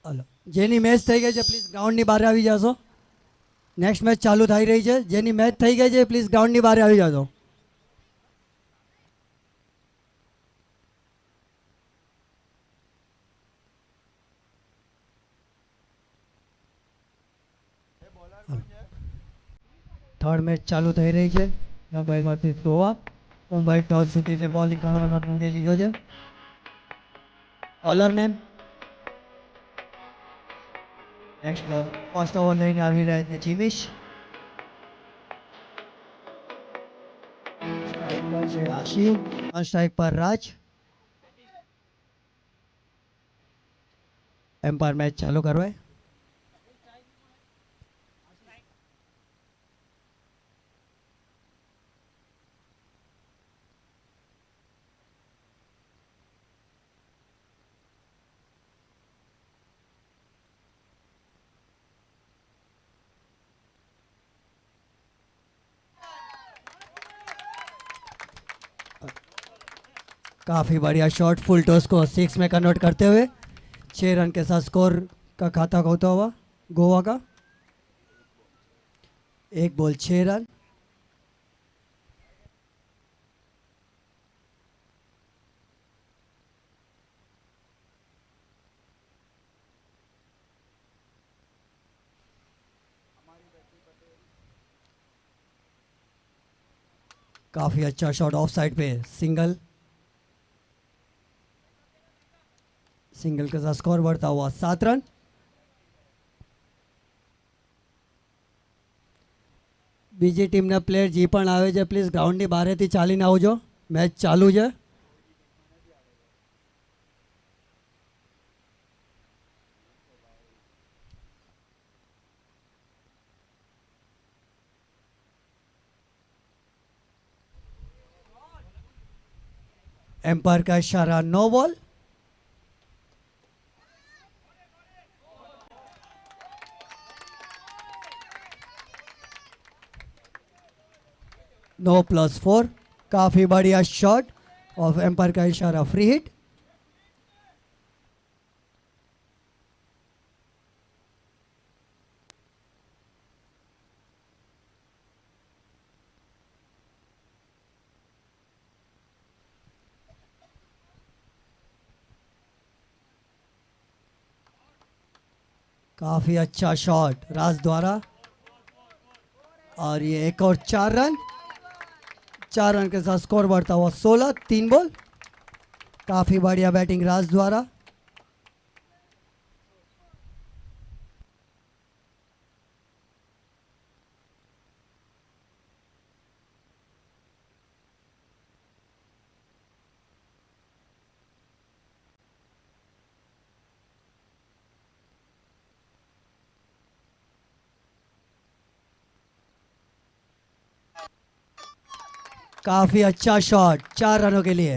Hello, જેની match થઈ ગઈ છે પ્લીઝ ગ્રાઉન્ડની બહાર આવી જશો. નેક્સ્ટ મેચ ચાલુ થઈ રહી છે. જેની મેચ થઈ ગઈ છે પ્લીઝ ગ્રાઉન્ડની બહાર આવી જશો. થર્ડ મેચ ચાલુ થઈ રહી છે. મુંબઈમાંથી સોવા મુંબઈ ટોસ જીતીને બોલિંગ કરવાનો નિર્ણય લીધો છે. ઓલર નેમ નેક્સ્ટ ફર્સ્ટ ઓવર લઈને આવી રહ્યા છે જીવીશ. સ્ટ્રાઇક પર રાજ. એમ્પાયર મેચ ચાલુ કરવાય. काफ़ी बढ़िया शॉट, फुल टॉस को 6 में कन्वर्ट करते हुए 6 रन के साथ स्कोर का खाता होता हुआ गोवा का. एक बॉल 6 रन. काफ़ी अच्छा शॉट ऑफ साइड पे सिंगल. सिंगल के साथ स्कोर बढ़ता हुआ 7 रन. બીજી ટીમના પ્લેયર જે પણ આવે છે પ્લીઝ ગ્રાઉન્ડની બહારેથી ચાલીને આવજો. મેચ ચાલુ છે. एम्पायर का इशारा नो बॉल. नो +4. काफी बढ़िया शॉट ऑफ एम्पायर का इशारा फ्री हिट. काफी अच्छा शॉट राज द्वारा और ये एक और 4 रन. 4 रन के साथ स्कोर बढ़ता हुआ 16. 3 बॉल. काफी बढ़िया बैटिंग राज द्वारा. काफी अच्छा शॉट 4 रनों के लिए.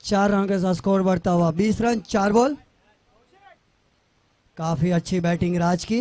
4 रनों के साथ स्कोर बढ़ता हुआ 20 रन. 4 बॉल. काफी अच्छी बैटिंग राज की.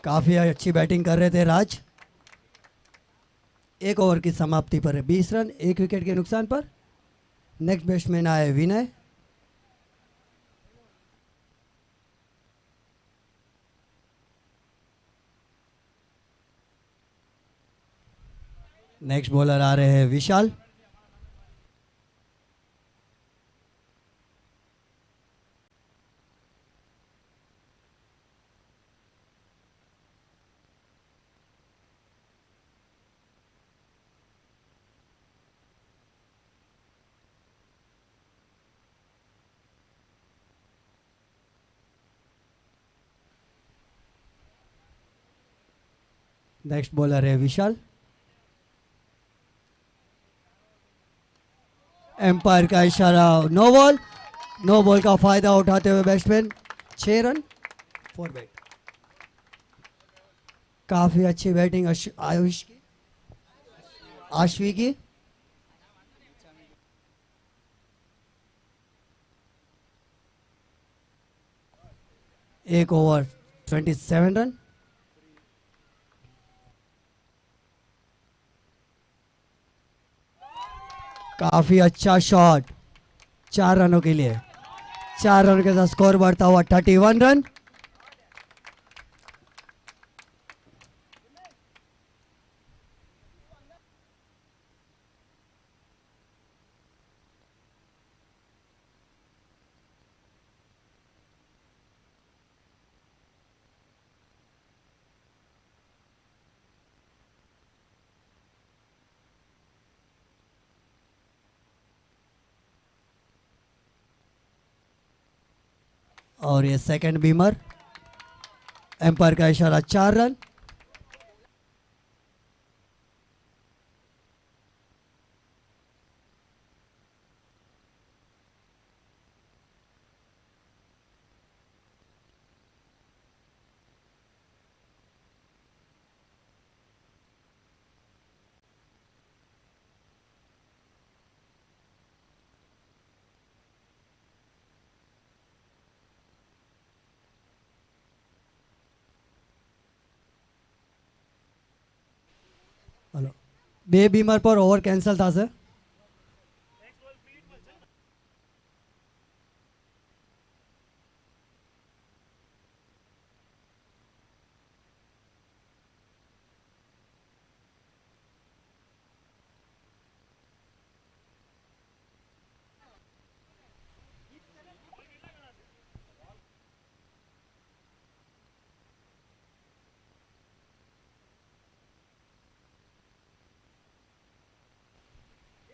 काफी अच्छी बैटिंग कर रहे थे राज. एक ओवर की समाप्ति पर 20 रन 1 विकेट के नुकसान पर. नेक्स्ट बैट्समैन आए विनय. नेक्स्ट बॉलर आ रहे हैं विशाल। नेक्स्ट बॉलर है विशाल। एम्पायर का इशारा, नो बॉल। नो बॉल का फायदा उठाते हुए बैट्समैन 6 रन, 4 बैट। काफी अच्छी बैटिंग आयुष की, आश्वी की। एक ओवर 27 रन। काफी अच्छा शॉट, 4 रनों के लिए। 4 रन के साथ स्कोर बढ़ता हुआ 31 रन। और ये सेकंड बीमर। एम्पायर का इशारा, 4 रन। हेलो, બે બીમર પર ઓવર કેન્સલ થશે।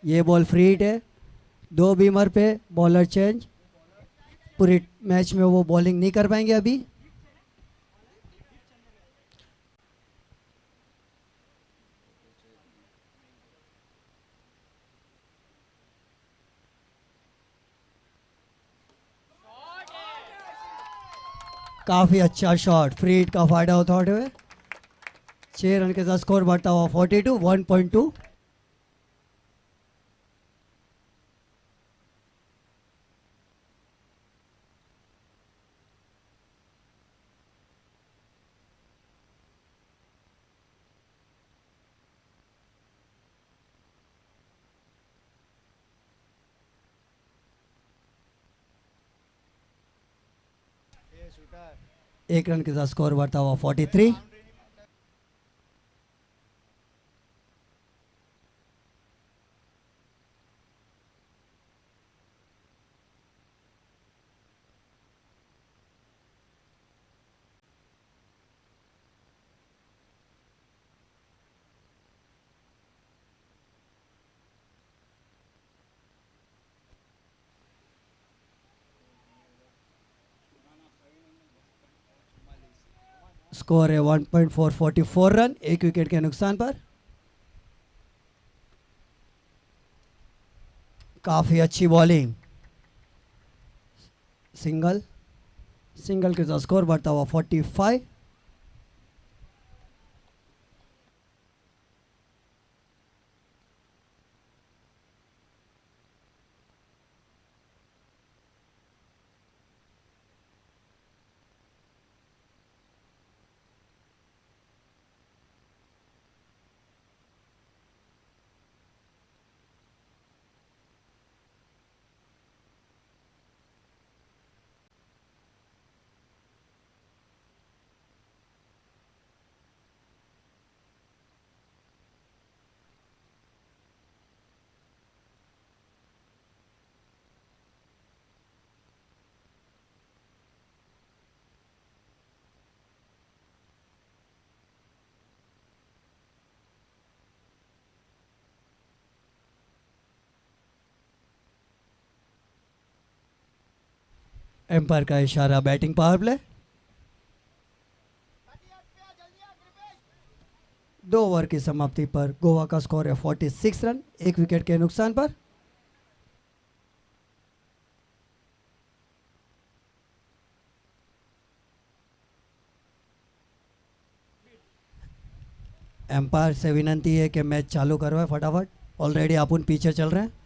ये बॉल फ्री हिट है। 2 बीमर पे बॉलर चेंज। पूरी मैच में वो बॉलिंग नहीं कर पाएंगे अभी। काफी अच्छा शॉट, फ्री हिट का फायदा उठाते हुए 6 रन के साथ स्कोर बढ़ता हुआ 42, 1.2। एक रन के साथ स्कोर बढ़ता हुआ 43। स्कोर है 1.444 रन, एक विकेट के नुकसान पर। काफी अच्छी बॉलिंग, सिंगल। सिंगल के साथ स्कोर बढ़ता हुआ 45। एम्पायर का इशारा, बैटिंग पावर प्ले। 2 ओवर की समाप्ति पर गोवा का स्कोर है 46 रन, 1 विकेट के नुकसान पर। एम्पायर से विनंती है कि मैच चालू करवाए फटाफट, ऑलरेडी अपन पीछे चल रहे हैं।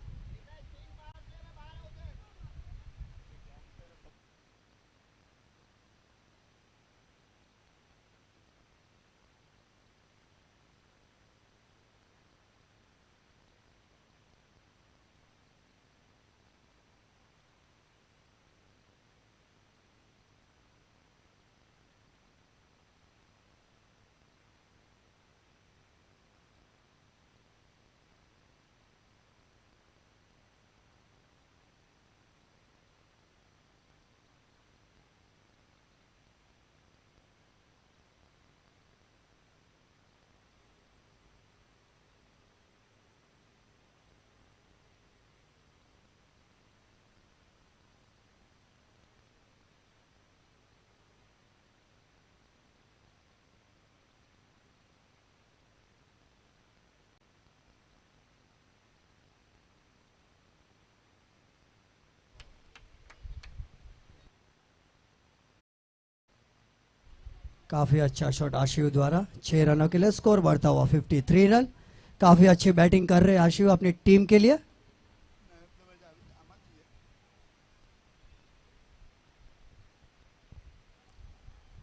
काफ़ी अच्छा शॉट आशिव द्वारा, 6 रनों के लिए स्कोर बढ़ता हुआ 53 रन। काफ़ी अच्छी बैटिंग कर रहे हैं आशिव अपनी टीम के लिए।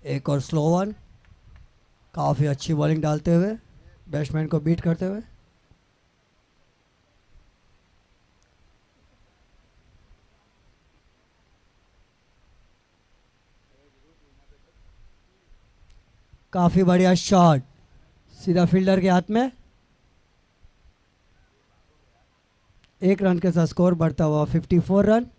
एक और स्लो वन, काफ़ी अच्छी बॉलिंग डालते हुए, बैट्समैन को बीट करते हुए। काफ़ी बढ़िया शॉट, सीधा फील्डर के हाथ में। 1 रन के साथ स्कोर बढ़ता हुआ 54 रन।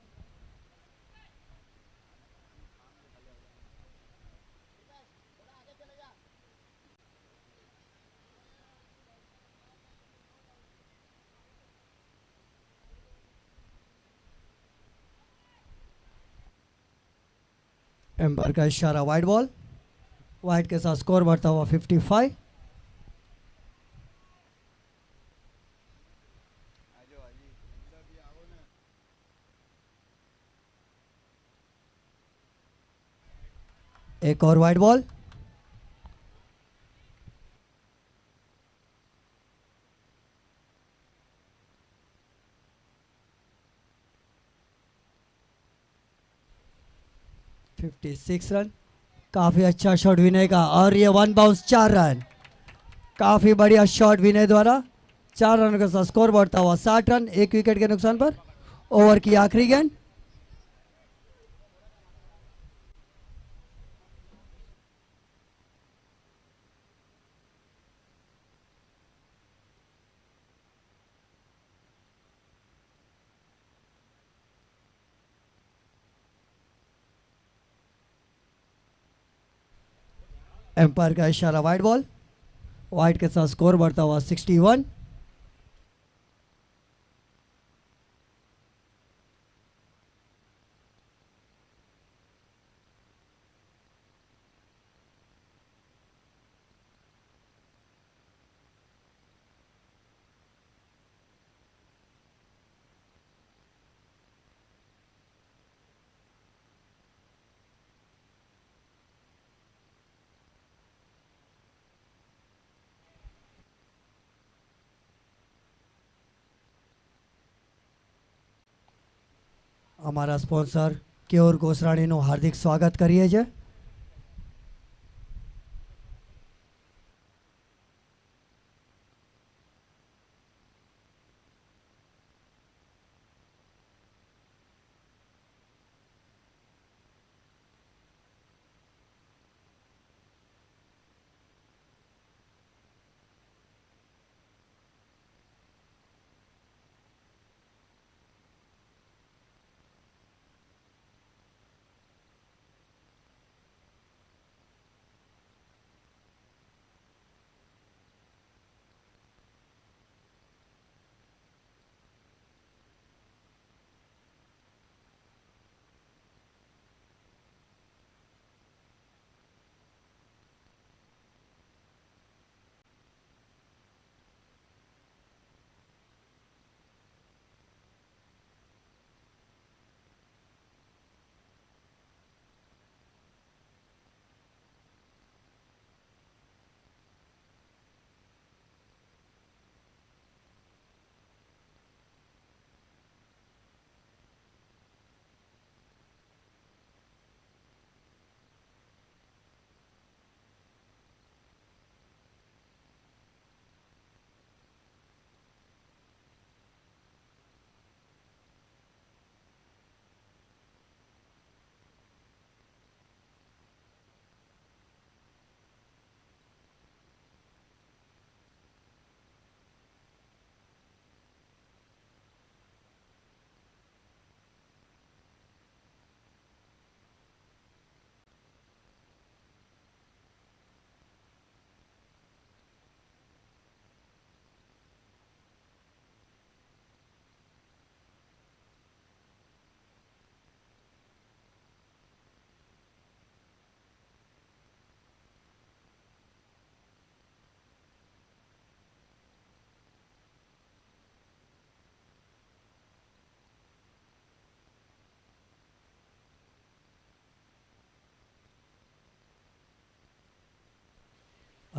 एम्पायर का इशारा, वाइड बॉल। वाइड के साथ स्कोर बढ़ता हुआ 55। एक और वाइड बॉल। Fifty 56 run. काफी अच्छा शॉट विनय का, और ये 1 बाउंस 4 रन। काफी बढ़िया शॉट विनय द्वारा, 4 रन के साथ स्कोर बढ़ता हुआ 60 रन, 1 विकेट के नुकसान पर। ओवर की आखिरी गेंद। एम्पायर का इशारा, वाइड बॉल। वाइड के साथ स्कोर बढ़ता हुआ 61। અમારા સ્પોન્સર કેઓર ગોસરાણીનું હાર્દિક સ્વાગત કરીએ છીએ।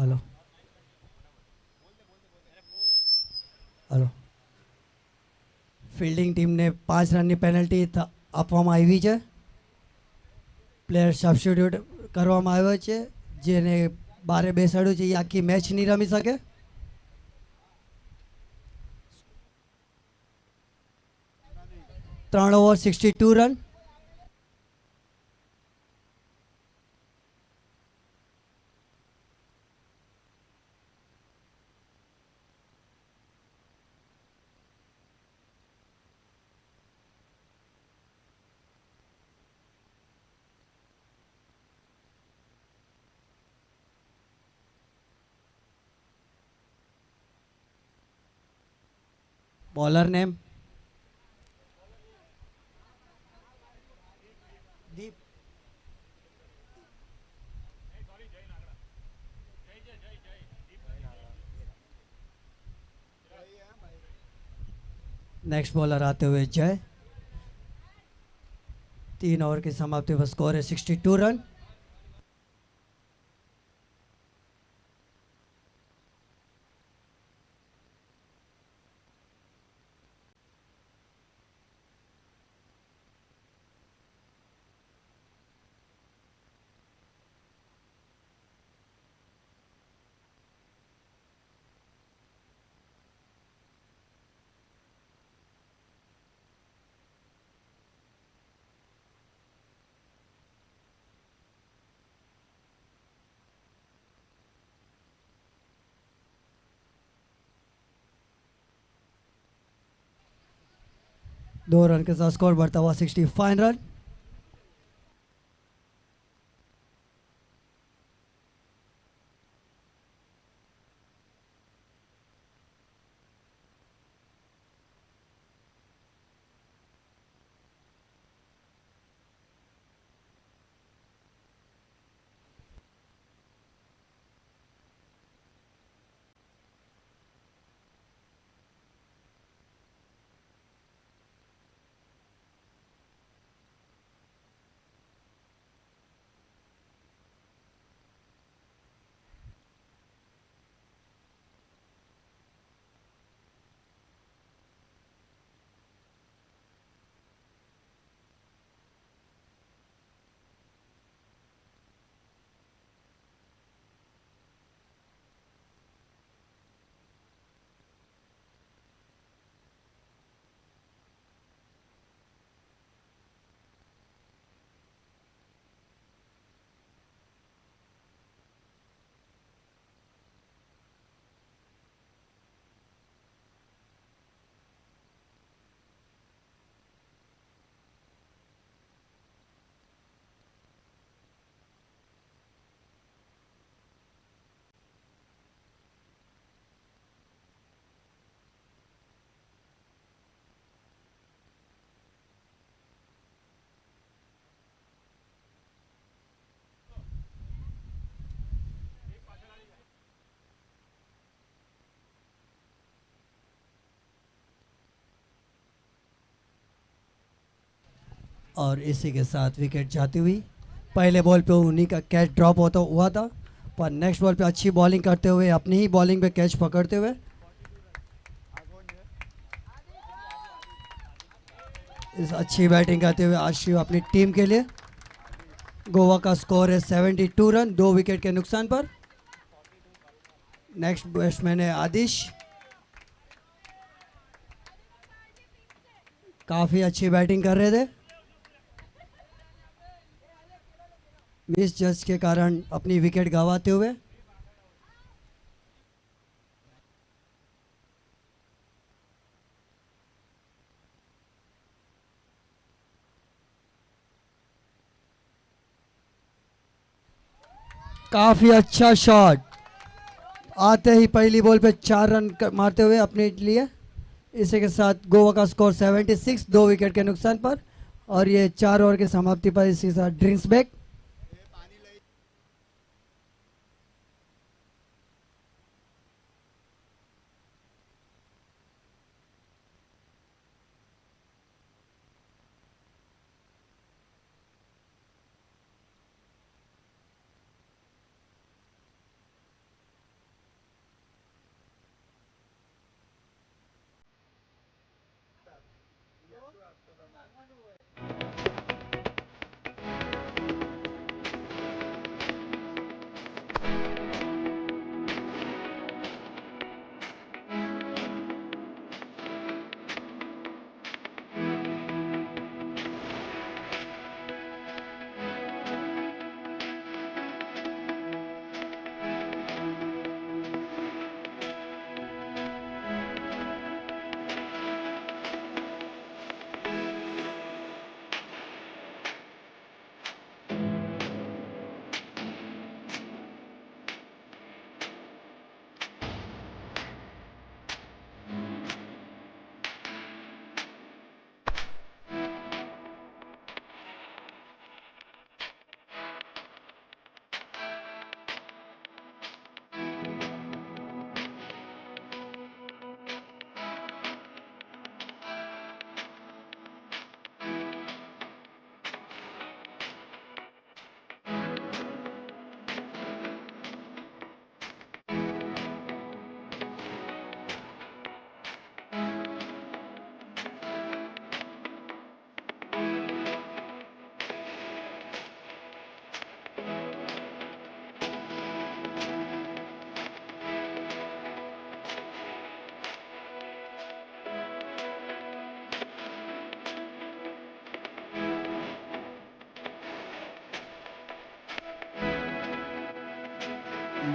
હલો હલો ફિલ્ડિંગ ટીમને 5 રનની પેનલ્ટી આપવામાં આવી છે. પ્લેયર સબસ્ટિટ્યૂટ કરવામાં આવ્યો છે, જેને બારે બેસાડ્યું છે એ આખી મેચ નહીં રમી શકે. ત્રણ ઓવર 62 રન. બોલર નેમ દીપ. नेक्स्ट बॉलर आते हुए जय. 3 ओवर की समाप्ति पर स्कोर है 62 रन. दो रन के साथ स्कोर बढ़ता हुआ 65 रन. और इसी के साथ विकेट जाती हुई. पहले बॉल पे उन्हीं का कैच ड्रॉप होता हुआ था, पर नेक्स्ट बॉल पे अच्छी बॉलिंग करते हुए, अपनी ही बॉलिंग पे कैच पकड़ते हुए इस अच्छी बैटिंग करते हुए आशिफ अपनी टीम के लिए. गोवा का स्कोर है 72 रन, 2 विकेट के नुकसान पर. नेक्स्ट बैट्समैन है आदिश. काफ़ी अच्छी बैटिंग कर रहे थे. मिस जज के कारण अपनी विकेट गंवाते हुए. काफ़ी अच्छा शॉट. आते ही पहली बॉल पे 4 रन मारते हुए अपने लिए. इसी के साथ गोवा का स्कोर 76, 2 विकेट के नुकसान पर. और ये 4 ओवर की समाप्ति पर इसी साथ ड्रिंक्स बैक.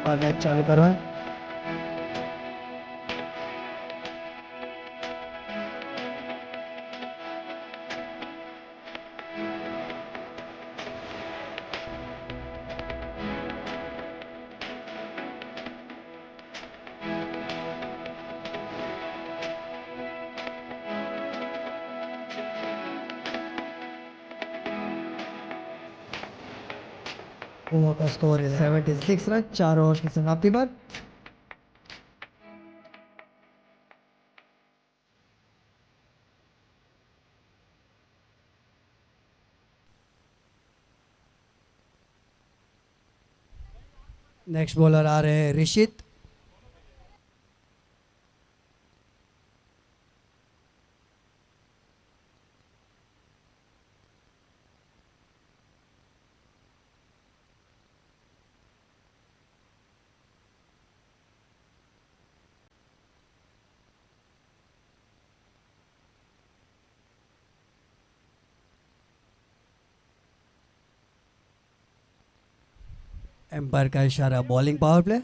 और मैच चालू करवाएं। ओवर का स्कोर है 76 रन, 4 ओवर की समाप्ति पर। नेक्स्ट बॉलर आ रहे हैं ऋषित। एम्पायर का इशारा, बॉलिंग पावर प्ले।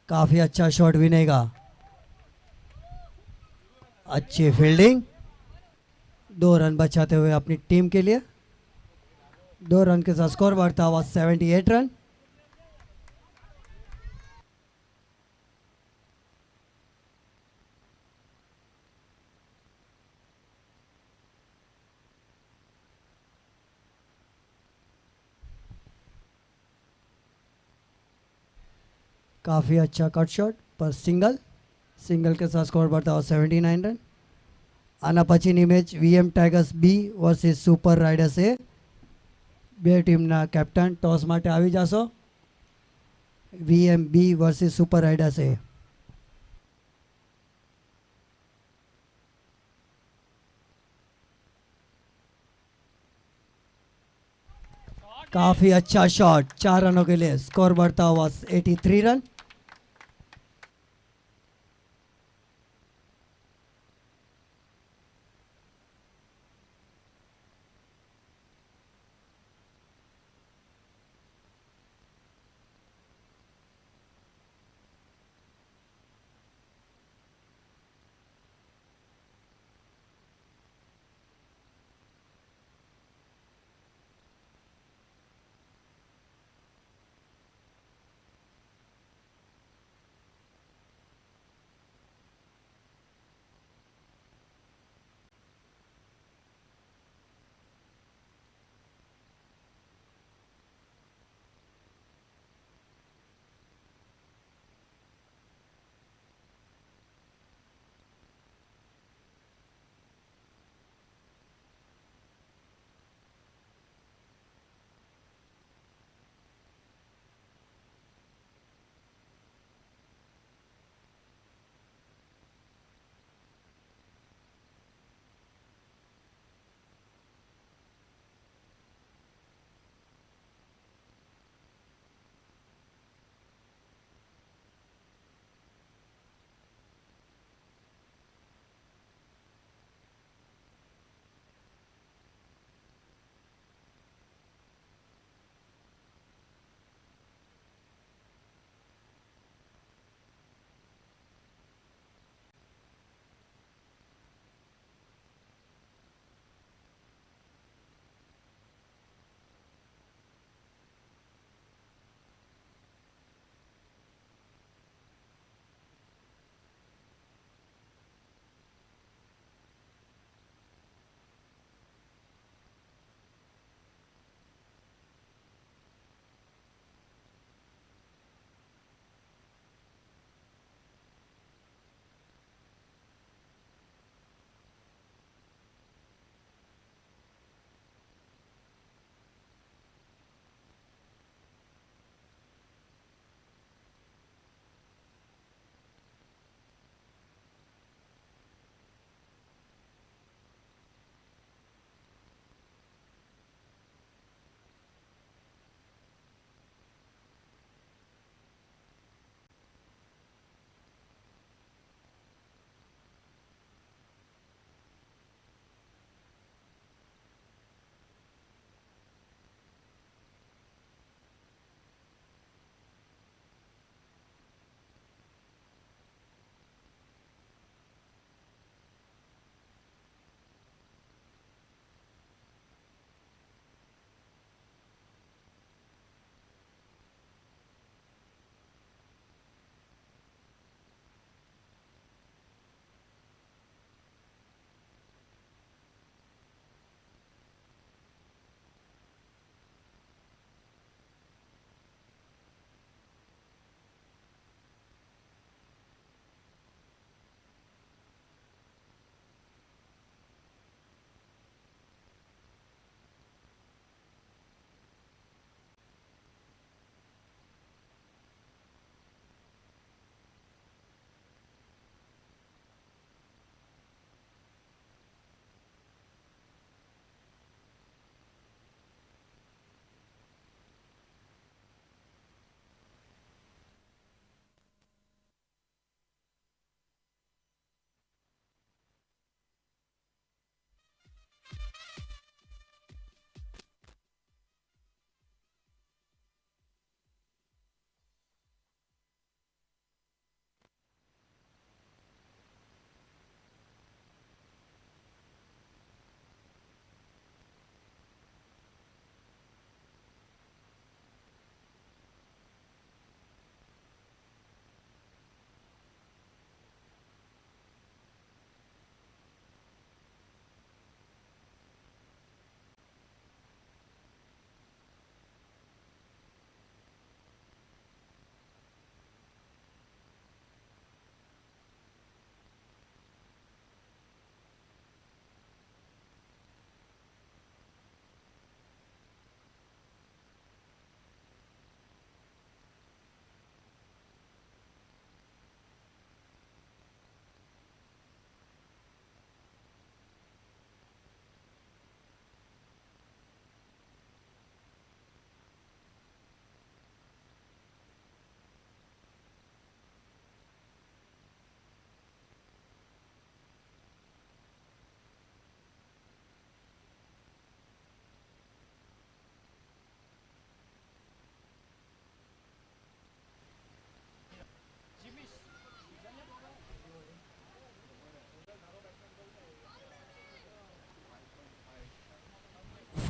काफी अच्छा शॉट विनय का, अच्छी फील्डिंग, 2 रन बचाते हुए अपनी टीम के लिए। 2 रन के साथ स्कोर बढ़ता हुआ 78 रन। काफी अच्छा कट शॉट पर सिंगल। सिंगल के साथ स्कोर बढ़ता हुआ 79 रन। આના પછીની મેચ વીએમ ટાઇગર્સ બી વર્સિસ સુપર રાઇડર્સ એ. બે ટીમના કેપ્ટન ટોસ માટે આવી જશો. વીએમ બી વર્સિસ સુપર રાઇડર્સ એ. काफी अच्छा शॉट, 4 रनों के लिए स्कोर बढ़ता हुआ 83 रन।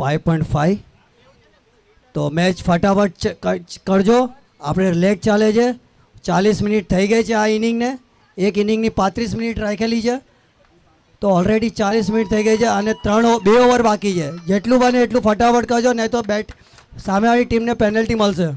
5.5. તો મેચ ફટાફટ કરજો. આપણે લેગ ચાલે છે. 40 મિનિટ થઈ ગઈ છે આ ઇનિંગને. એક ઇનિંગની 35 મિનિટ રાખેલી છે. તો ઓલરેડી 40 મિનિટ થઈ ગઈ છે અને 2 ઓવર બાકી છે. જેટલું બને એટલું ફટાફટ કરજો, નહીં તો બેટ સામેવાળી ટીમને પેનલ્ટી મળશે.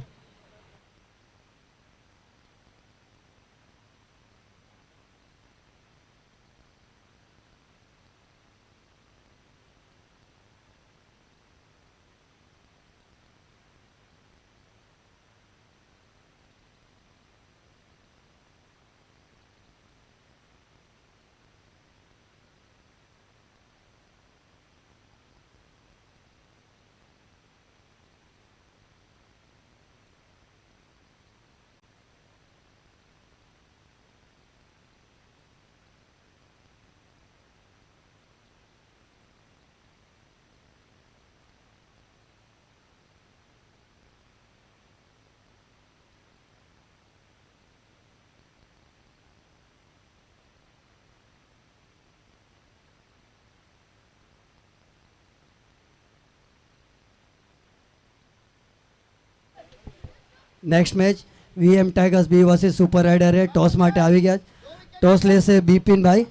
Next match VM tigers B versus super rider એ ટોસ માટે આવી ગયા. ટોસ લેશે બિપિનભાઈ.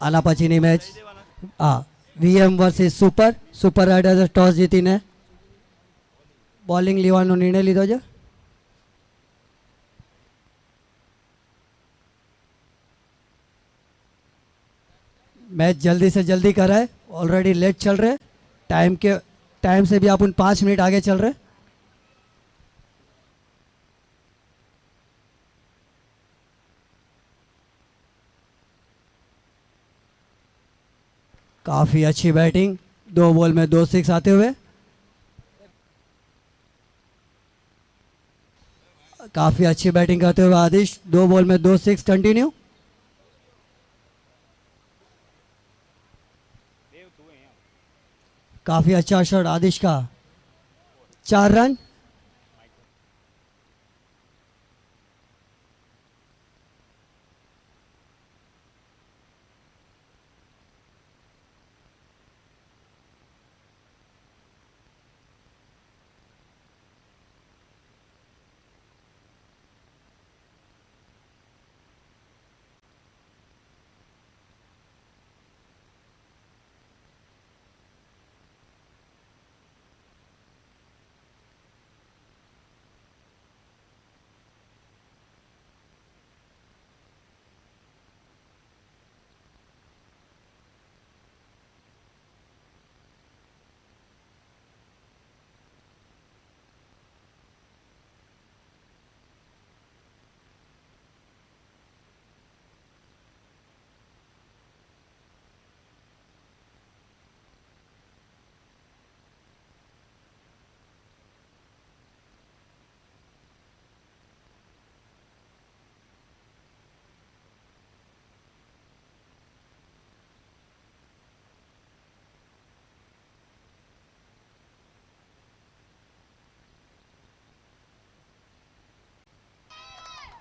આના પછીની match VM versus super riders toss જીતીને બોલિંગ લેવાનો નિર્ણય લીધો છે. मैच जल्दी से जल्दी कराए. ऑलरेडी लेट चल रहे. टाइम से भी अपन 5 मिनट आगे चल रहे. काफी अच्छी बैटिंग. 2 बॉल में 2 सिक्स आते हुए. काफी अच्छी बैटिंग करते हुए आदिश. 2 बॉल में 2 सिक्स कंटिन्यू. काफी अच्छा शॉट आदिश का. 4 रन.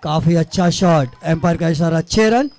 काफी अच्छा शॉट. एम्पायर का इशारा. 6 run.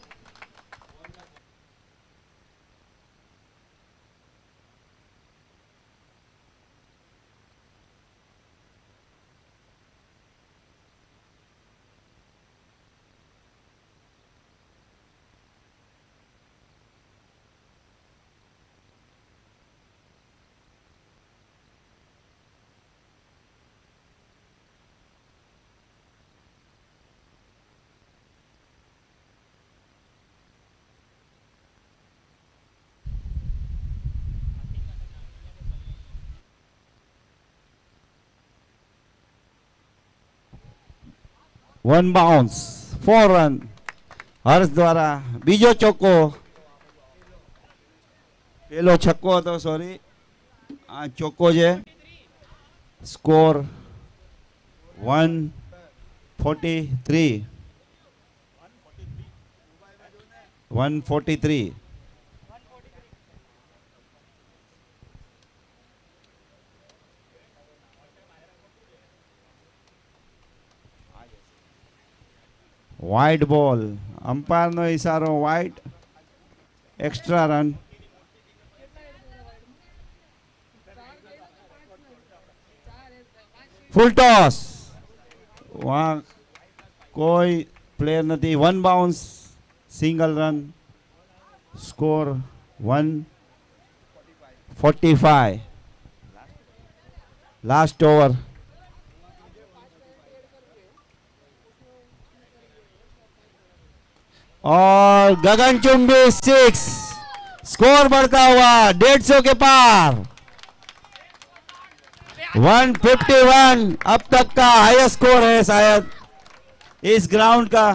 One bounce 4 run. Harsh દ્વારા બીજો ચોક્કો. પેલો છક્કો હતો, સોરી, આ ચોક્કો છે. સ્કોર 143. 143. Wide ball. અમ્પાયરનો ઈશારો wide. Extra run. Full toss. વહાં કોઈ પ્લેયર નથી. One bounce, single run. Score 145. Last over. और गगनचुंबी 6. स्कोर बढ़ता हुआ 150 के पार. 151 अब तक का हाईएस्ट स्कोर है शायद इस ग्राउंड का.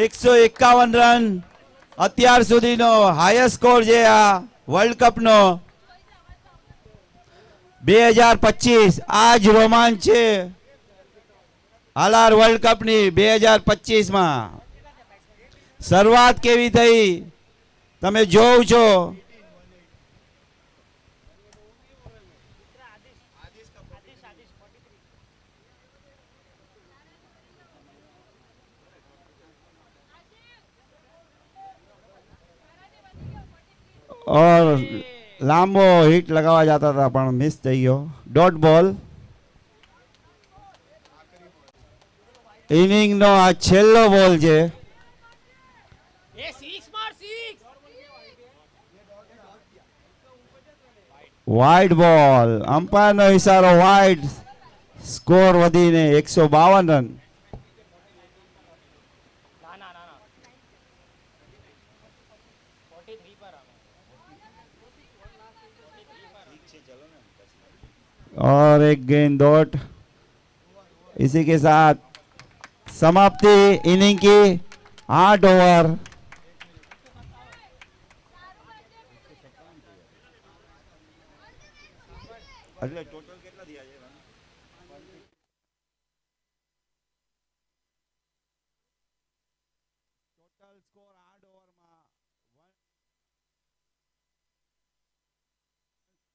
151 रन અત્યાર સુધીનો હાઈએસ્ટ સ્કોર છે આ વર્લ્ડ કપનો. 2025 આ જ રોમાંચ છે હાલાર વર્લ્ડ કપની. 2025માં શરૂઆત કેવી થઈ તમે જોવ છો. और લાંબો હિટ લગાવવા જતા હતા પણ મિસ થઈ ગયો. ડોટ બોલ. ઇનિંગનો આ છેલ્લો બોલ છે. Wide ball. અમ્પાયરનો ઇશારો વાઇડ. સ્કોર વધીને 152 રન. और एक गेंद डॉट. इसी के साथ समाप्ति इनिंग की. 8 ओवर. टोटल કેટલા દિયા છે? ટોટલ સ્કોર 8 ઓવરમાં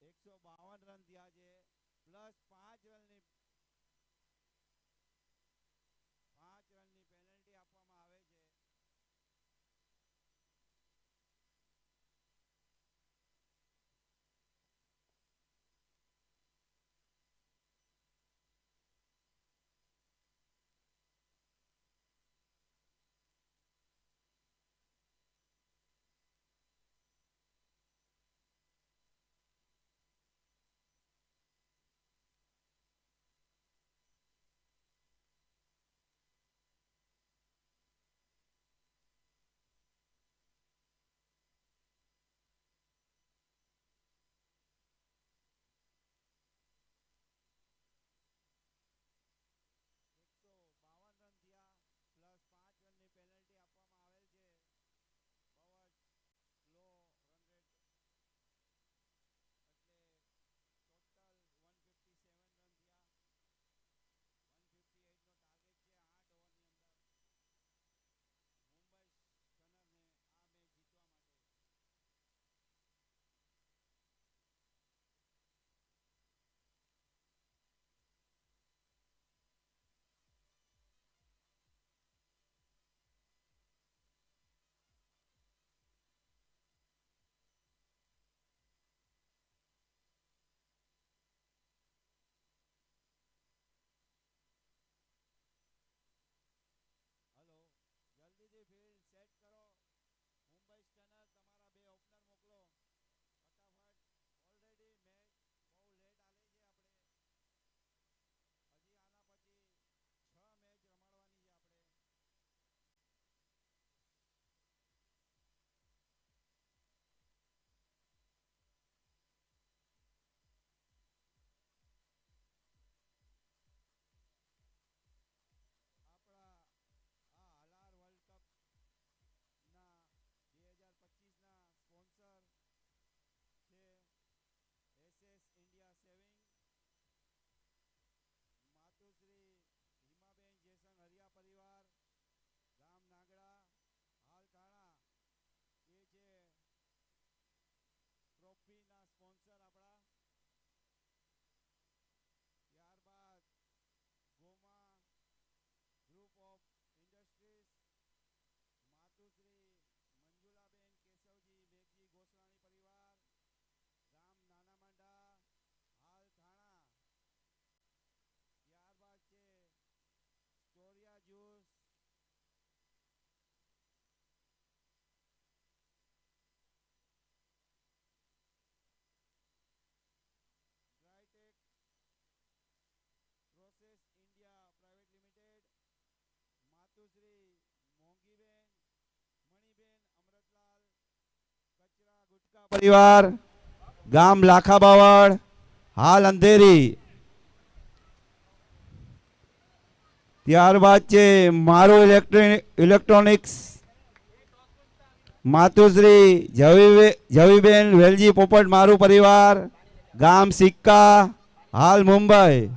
152 રન થયા છે પ્લસ 5 રનની પેનલ્ટી આપવામાં આવે છે. પરિવાર ગામ લાખાબાવળ હાલ અંધેરી. ત્યારબાદ છે મારું ઇલેક્ટ્રોનિક્સ માતુશ્રી જવીબેન વેલજી પોપટ મારું પરિવાર ગામ સિક્કા હાલ મુંબઈ.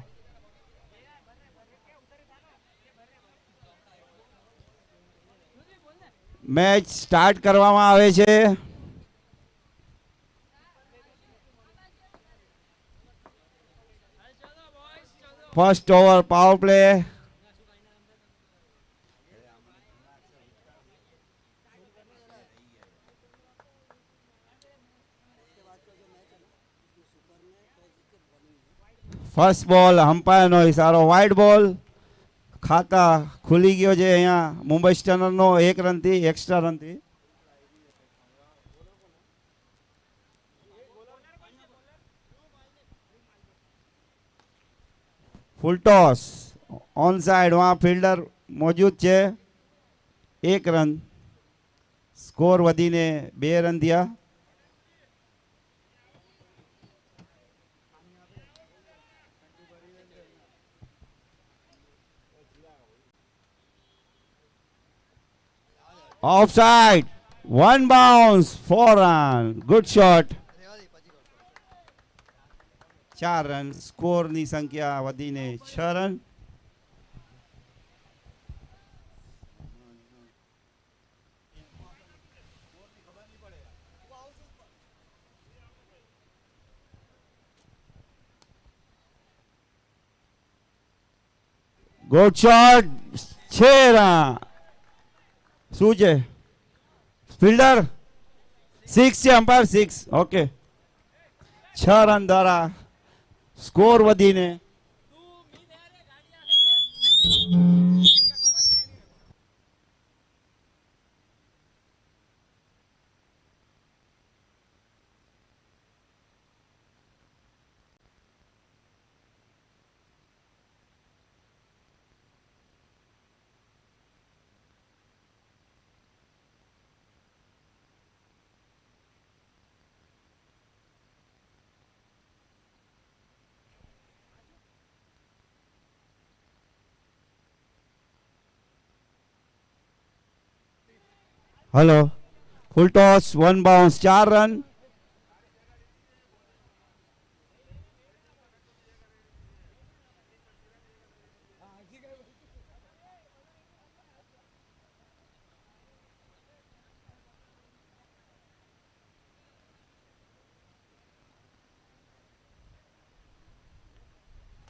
મેચ સ્ટાર્ટ કરવામાં આવે છે. First over power play. First બોલ અમ્પાયરનો ઇશારો વાઇડ બોલ. ખાતા ખુલી ગયો છે અહીંયા મુંબઈ સ્ટનરનો 1 રનથી એક્સ્ટ્રા રનથી. ફૂલ ટોસ ઓન સાइड वहाँ ફિલ્ડર મોજૂદ છે. 1 રન સ્કોર વધીને 2 રન થયા. Offside, 1 bounce, 4 run, good shot. 4 run સ્કોરની સંખ્યા વધીને 6 રન. Good shot 6 run. શું છે ફિલ્ડર 6 છે અમ્પાયર 6. ઓકે 6 રન દ્વારા સ્કોર વધીને હલો ફૂલ ટોસ 1 બાઉન્સ 4 રન.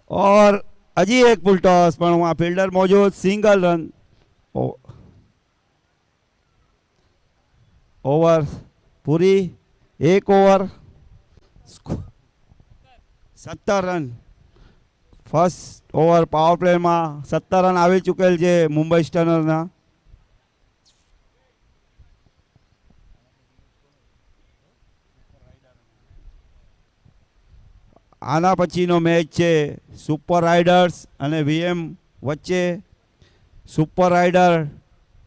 और अजी एक फुल टॉस पर वहाँ फील्डर मौजूद. Single run. ओवर पूरी 1 over 17 run. First over power પ્લેમાં 17 રન આવી ચૂકેલ છે મુંબઈ સ્ટનરના. આના પછીનો મેચ છે સુપર રાઇડર્સ અને વીએમ વચ્ચે. સુપર રાઇડર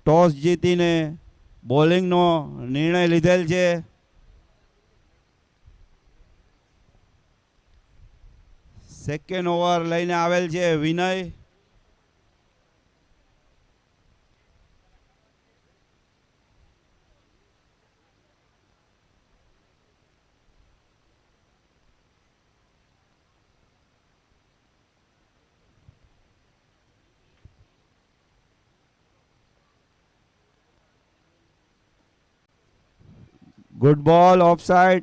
ટોસ જીતીને બોલિંગનો નિર્ણય લીધેલ છે. સેકન્ડ ઓવર લઈને આવેલ છે વિનય. ગુડ બોલ ઓફ સાइड.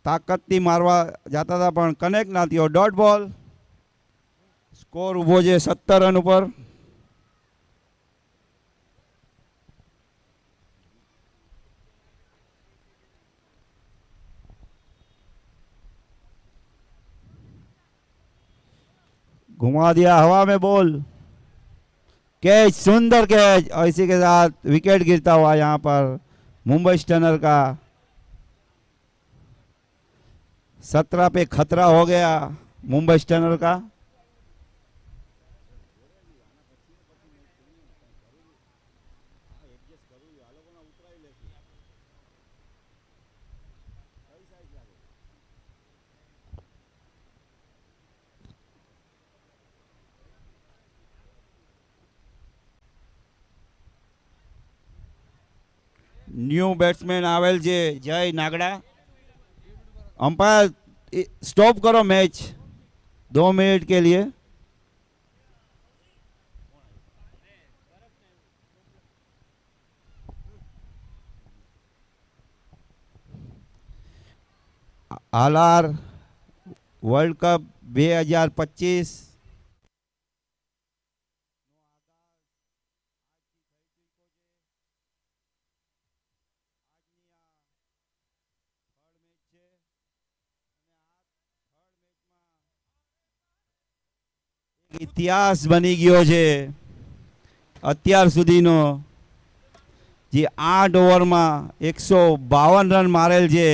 તાકાતથી મારવા જતા હતા પણ કનેક્ટ ના થયો. ડોટ બોલ. સ્કોર ઊભો છે 17 રન ઉપર. घुमा दिया हवा में बॉल. कैच सुंदर कैच. और इसी के साथ विकेट गिरता हुआ यहाँ पर मुंबई स्टनर का 17 पे खतरा हो गया मुंबई स्टनर का. ન્યૂ બેટ્સમેન આવેલ છે જય નાગડા. अंपायर स्टॉप करो मैच 2 मिनट के लिए. आलार वर्ल्ड कप 2025 ઇતિહાસ બની ગયો છે અત્યાર સુધીનો. જે 8 ઓવરમાં 152 રન મારેલ છે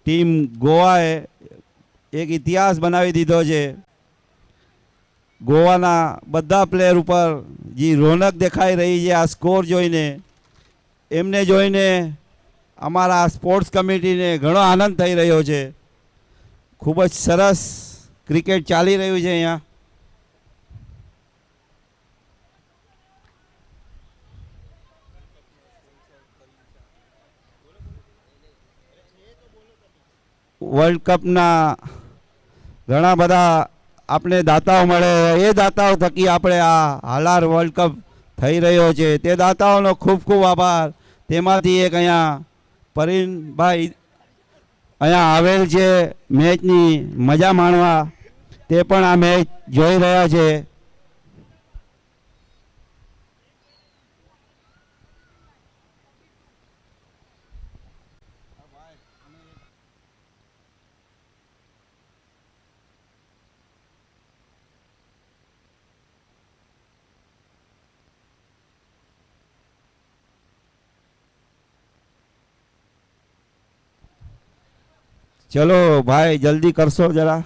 ટીમ ગોવાએ એક ઇતિહાસ બનાવી દીધો છે. ગોવાના બધા પ્લેયર ઉપર જે રોનક દેખાઈ રહી છે આ સ્કોર જોઈને, એમને જોઈને અમારા સ્પોર્ટ્સ કમિટીને ઘણો આનંદ થઈ રહ્યો છે. ખૂબ જ સરસ ક્રિકેટ ચાલી રહ્યું છે અહીંયા. વર્લ્ડ કપના ઘણા બધા આપણે દાતાઓ મળે, એ દાતાઓ થકી આપણે આ હાલાર વર્લ્ડ કપ થઈ રહ્યો છે. તે દાતાઓનો ખૂબ ખૂબ આભાર. તેમાંથી એક અહીંયા પરીનભાઈ અહીંયા આવેલ છે મેચની મજા માણવા, તે પણ આ મેચ જોઈ રહ્યા છે. चलो भाई जल्दी करशो जरा.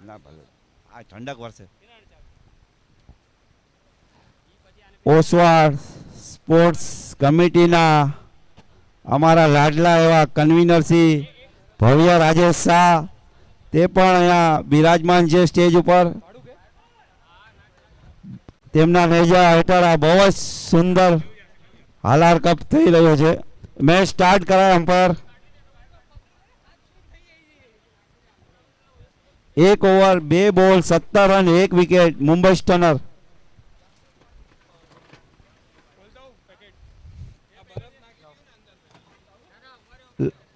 ના ભલે આ ઠંડક વરસે. ઓસવાડ સ્પોર્ટ્સ કમિટીના અમારા લાડલા એવા કન્વીનરશ્રી ભવ્ય રાજેશ શાહ, તે પણ અહીંયા બિરાજમાન છે સ્ટેજ ઉપર. તેમના નેજા હેઠળ આ બહુ જ સુંદર હાલાર કપ થઈ રહ્યો છે. મેચ સ્ટાર્ટ કરાય અમ્પાયર. 1 ઓવર 2 બોલ 17 run 1 wicket Mumbai stunner.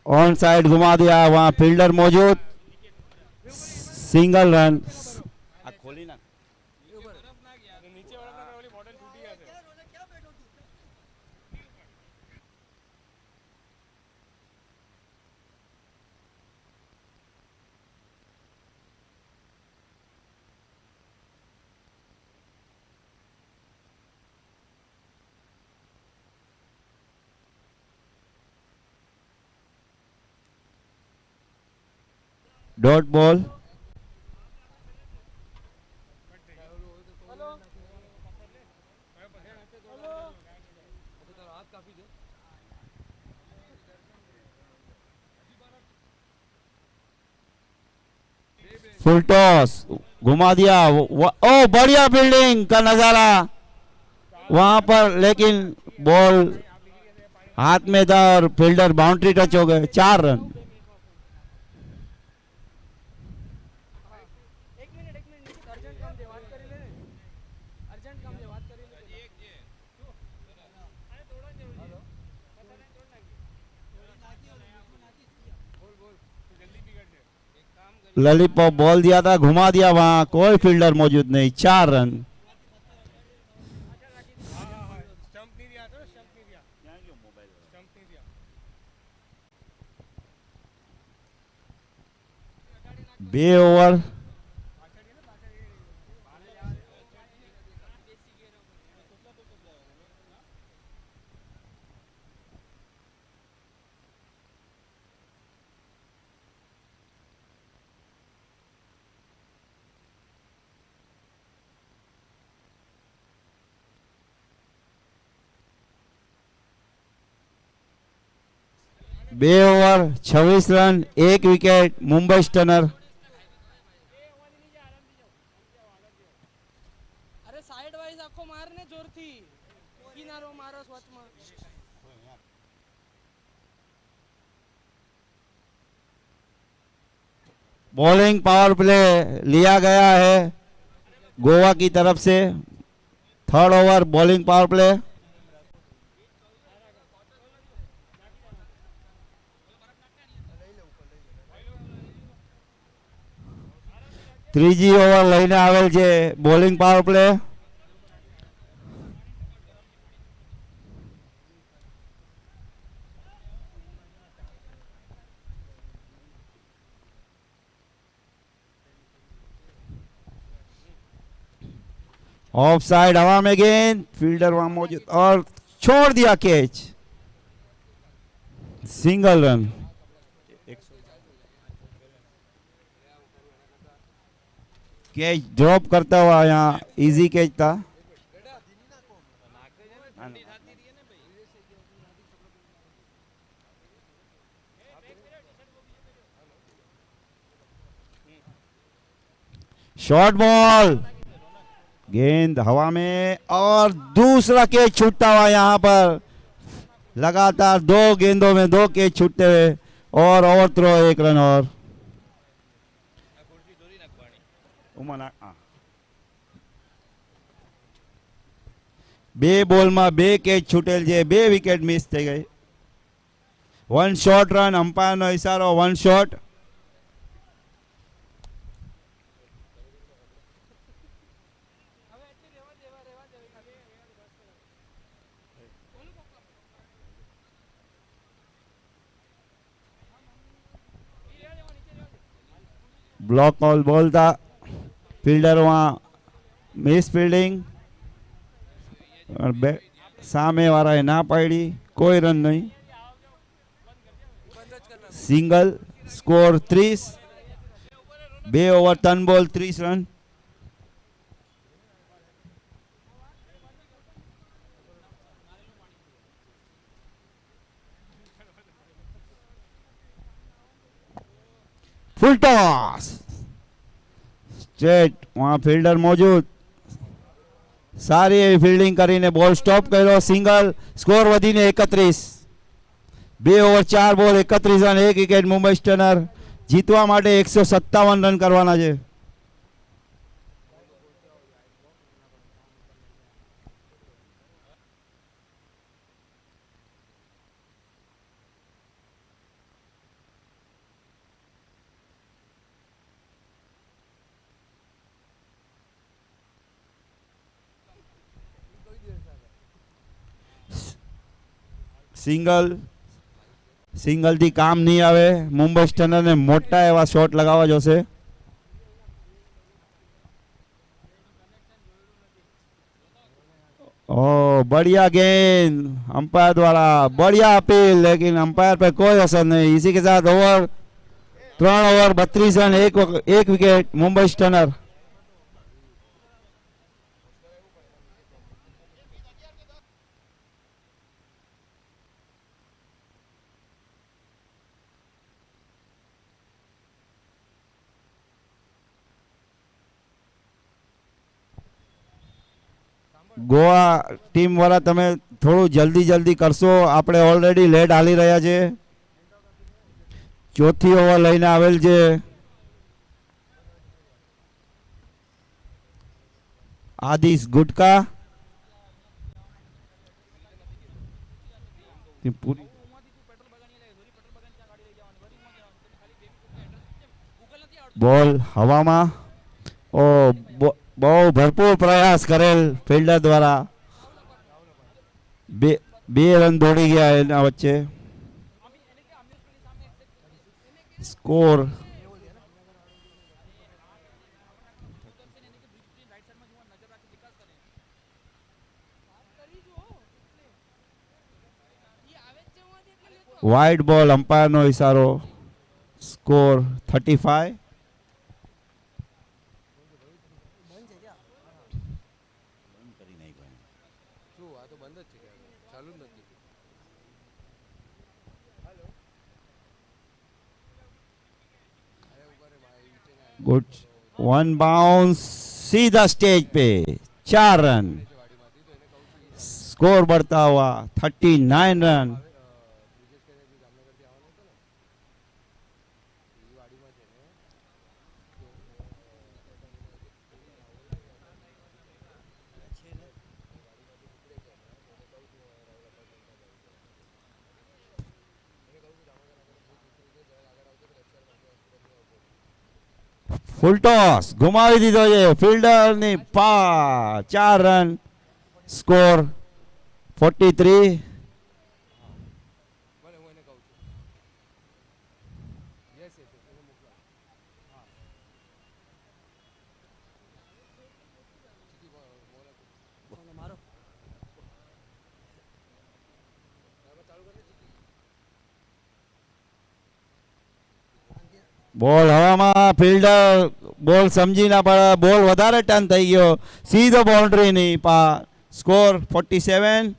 On side घुमा दिया, वहां फील्डर मौजूद, single run. Dot ball. Full toss घुमा दिया. ओ बढ़िया फील्डिंग का नजारा वहां पर, लेकिन बॉल हाथ में था और फील्डर बाउंड्री टच हो गए. 4 रन. लॉलीपॉप बॉल दिया था, घुमा दिया, वहां कोई फील्डर मौजूद नहीं. 4 रन. बे over 2 over 26 run 1 wicket Mumbai stunner. અરે સાઈડ વાઇઝ આખો માર ને જોરથી કિનારો મારો સ્વચ્છમાં. बॉलिंग पावर प्ले लिया गया है गोवा की तरफ से. 3rd over bowling power play. ત્રીજી ઓવર લઈને આવેલ છે bowling power play. Of side हवा में गेंद फील्डर वहां मौजूद और छोड़ दिया catch. Single run. Catch drop करता हुआ यहाँ इजी कैच था. शॉर्ट बॉल गेंद हवा में और दूसरा कैच छूटता हुआ यहाँ पर. लगातार 2 गेंदों में 2 कैच छूटते हुए और ओवर थ्रो 1 रन और. બે બોલમાં 2 કેચ છૂટેલ છે. 2 વિકેટ મિસ થઈ ગઈ. 1 શોર્ટ રન અમ્પાયરનો ઇશારો 1 શોર્ટ. ब्लॉक बॉल था. फील्डर वहाँ मिस फील्डिंग सामे वाળાએ ના પાડી. કોઈ રન નહીં. Single score 30. 2 ઓવર 3 બોલ 30 રન. Full toss straight. वहां फील्डर मौजूद. सारी एवी फील्डिंग કરીને બોલ સ્ટોપ કર્યો. સિંગલ સ્કોર વધીને 31. 2 ઓવર 4 બોલ 31 રન 1 વિકેટ મુંબઈ સ્ટનર. જીતવા માટે 157 રન કરવાના છે. સિંગલ થી કામ નહીં આવે. મુંબઈ સ્ટનરને મોટા એવા શોટ લગાવવા જોશે. ओ बढ़िया गेंद अंपायर द्वारा. बढ़िया अपील लेकिन अंपायर पे कोई असर नहीं. इसी के साथ 3 over 32 run 1 wicket Mumbai stunner. Goa team વાળા તમે થોડું જલ્દી કરશો. આપણે ઓલરેડી લેટ હાલી રહ્યા છે. 4થી ઓવર લઈને આવેલ છે. આદિશ ગુટકા. બોલ હવામાં. ઓ બહુ ભરપૂર પ્રયાસ કરેલ ફિલ્ડર દ્વારા. 2 રન દોડી ગયા એના વચ્ચે. સ્કોર વાઇડ બોલ અમ્પાયરનો ઇશારો. સ્કોર 35. गुड, 1 बाउंस सीधा स्टेज पे, 4 रन, स्कोर बढ़ता हुआ 39 रन। ફૂલ ટોસ ગુમાવી દીધો છે ફિલ્ડરની પા, 4 રન, સ્કોર 43। બોલ હવામાં, ફિલ્ડર બોલ સમજી ના પડે, બોલ વધારે ટર્ન થઈ ગયો, સીધો બાઉન્ડ્રીની પા, સ્કોર 47।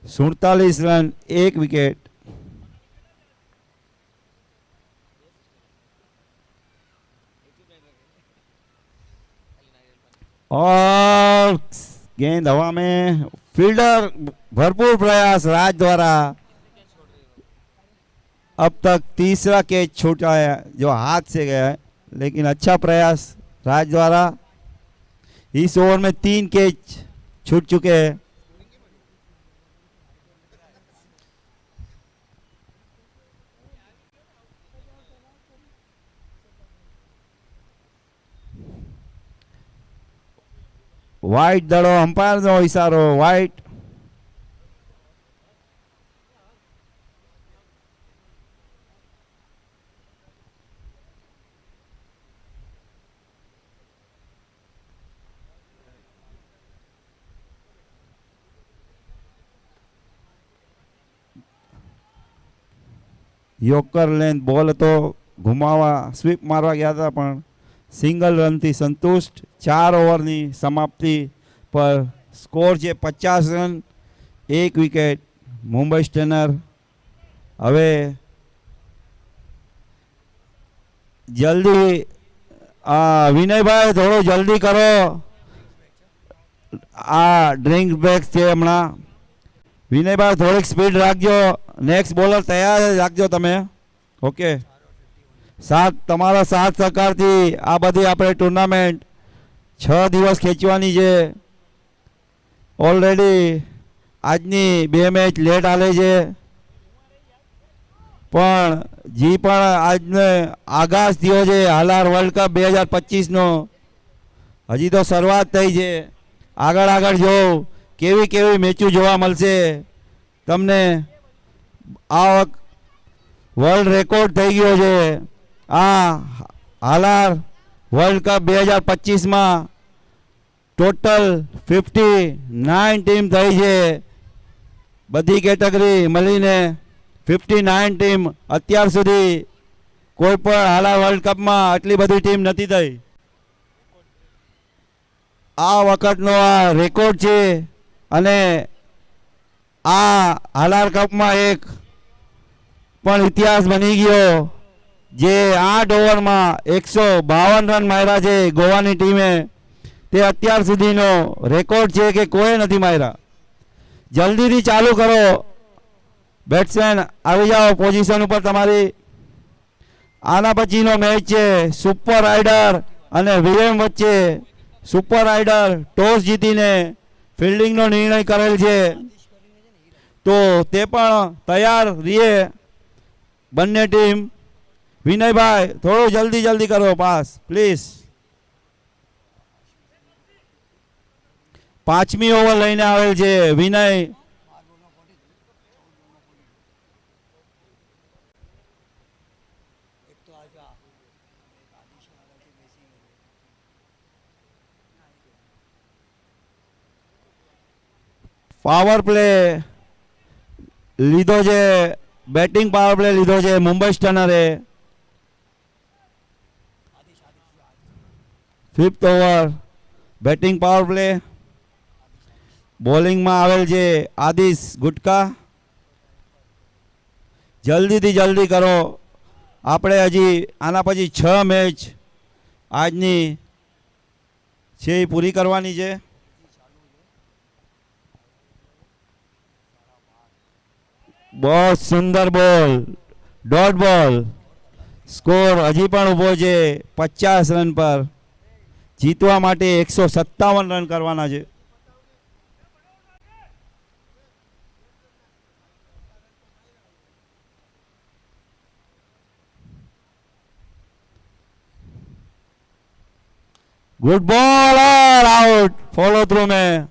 સુડતાલીસ રન, 1 વિકેટ। और गेंद हवा में, फील्डर भरपूर प्रयास राज द्वारा, अब तक तीसरा कैच छूटा है जो हाथ से गया है, लेकिन अच्छा प्रयास राज द्वारा। इस ओवर में 3 कैच छूट चुके हैं। वाइट दड़ो, अंपायर नो इशारो, वाइट। योकर लेंथ बॉल तो घुमावा स्वीप मारवा गया था, पण सिंगल रन थी संतुष्ट। 4 ओवरनी समाप्ति पर स्कोर है 50 रन, 1 विकेट। मुंबई स्टेनर हवे जल्दी, विनय भाई थोड़ो जल्दी करो, आ ड्रिंक ब्रेक है हमणा। विनय भाई थोड़ी स्पीड राखजो, नेक्स्ट बॉलर तैयार राखजो तमे। ओके, તમારા સાથ સહકારથી આ બધી આપણે ટુર્નામેન્ટ 6 દિવસ ખેંચવાની છે। ઓલરેડી આજની 2 મેચ લેટ હાલે છે, પણ જે પણ આજને આગાજ થયો છે હાલાર વર્લ્ડ કપ 2025નો, હજી તો શરૂઆત થઈ છે। આગળ આગળ જો કેવી કેવી મેચો જોવા મળશે તમને। આ વર્લ્ડ રેકોર્ડ થઈ ગયો છે। આ હાલાર વર્લ્ડ કપ 2025માં ટોટલ 59 ટીમ થઈ છે, બધી કેટેગરી મળીને 59 ટીમ। અત્યાર સુધી કોઈ પણ હાલાર વર્લ્ડ કપમાં આટલી બધી ટીમ નથી થઈ। આ વખતનો આ રેકોર્ડ છે અને આ હાલાર કપમાં એક પણ ઇતિહાસ બની ગયો, જે 8 ઓવરમાં 152 રન માર્યા છે ગોવાની ટીમે। તે અત્યાર સુધીનો રેકોર્ડ છે કે કોઈ નથી માર્યા। જલ્દીથી ચાલુ કરો બેટ્સમેન, આવી જાઓ પોઝિશન ઉપર તમારી। આના પછીનો મેચ છે સુપર રાઇડર અને વીએમ વચ્ચે। સુપર રાઇડર ટોસ જીતીને ફિલ્ડિંગનો નિર્ણય કરેલ છે, તો તે પણ તૈયાર રહીએ બંને ટીમ। विनय भाई थोड़ो जल्दी जल्दी करो पास प्लीज। 5મી ओवर लईने आवेल छे विनय। पावर प्ले लीधो छे, बेटिंग पावर प्ले लीधो छे मुंबई स्टनरे। 5th over batting power play. બોલિંગમાં આવેલ છે આદિશ ગુટકા. જલ્દીથી જલ્દી કરો. આપણે હજી આના પછી 6 મેચ આજની છે એ પૂરી કરવાની છે. બહુ સુંદર બોલ, ડોટ બોલ. સ્કોર હજી પણ ઊભો છે 50 રન પર. જીતવા માટે 157 રન કરવાના છે. गुड बॉल और आउट. फॉलो थ्रू में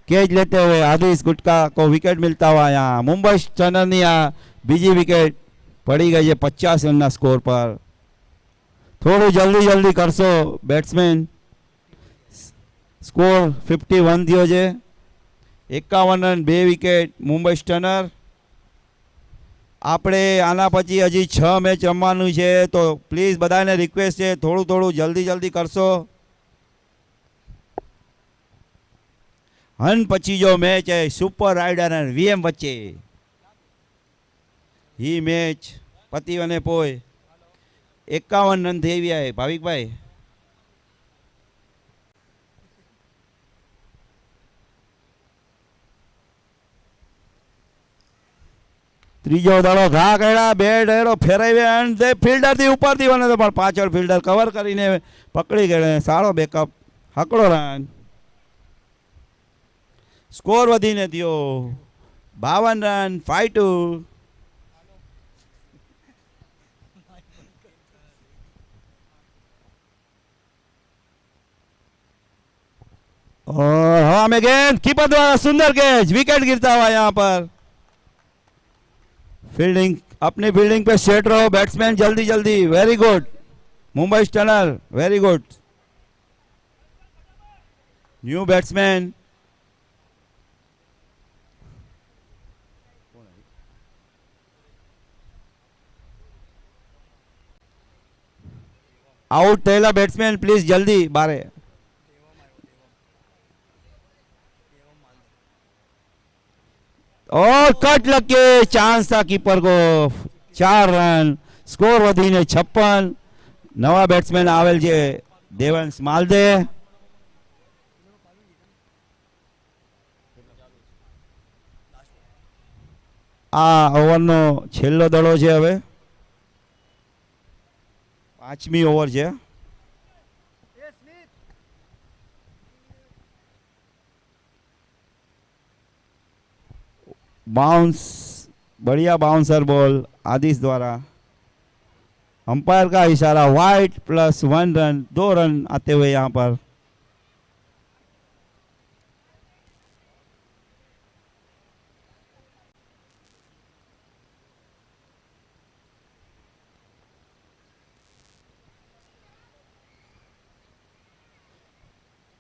कैच लेते हुए आदिश गुटका को विकेट मिलता हुआ यहाँ मुंबई स्टनर ની આ બીજી વિકેટ પડી ગઈ છે 50 રનના સ્કોર પર. થોડું જલ્દી જલ્દી કરશો બેટ્સમેન. સ્કોર 51 થયો છે. 51 રન 2 વિકેટ મુંબઈ સ્ટનર. આપણે આના પછી હજી 6 મેચ રમવાનું છે તો પ્લીઝ બધાને રિક્વેસ્ટ છે થોડું જલ્દી જલ્દી કરશો. હન પછી જો મેચ है सुपर राइडर અને વીએમ વચ્ચે. ही मैच पति અને પોય 51 રન થઈ ગયા છે ભાવિકભાઈ. ત્રીજો દડો ઘા કર્યા, બેટ હેરો ફેરવ્યા અને ફિલ્ડર થી ઉપરથી બને તો પણ પાછળ ફિલ્ડર કવર કરીને પકડી ગયો. સારો બેકઅપ, હકડો રન. સ્કોર વધીને થયો 52 રન 5-2. और हवा में गेंद, कीपर द्वारा सुंदर कैच, विकेट गिरता हुआ यहाँ पर. फील्डिंग, अपनी फील्डिंग पे सेट रहो बैट्समैन. जल्दी जल्दी. Very good Mumbai stunner, very good. New batsman. Out थયેલા બેટ્સમેન પ્લીઝ જલ્દી બારે. और कट लग के चांस था कीपर को. 4 रन. स्कोर વધીને 56. નવા બેટ્સમેન આવેલ છે દેવંશ માલદે. આ ઓવરનો છેલ્લો દડો છે. હવે 5મી ઓવર છે. बाउंस, बढ़िया बाउंसर बॉल आदिश द्वारा. अंपायर का इशारा वाइड +1 रन. 2 रन आते हुए यहाँ पर.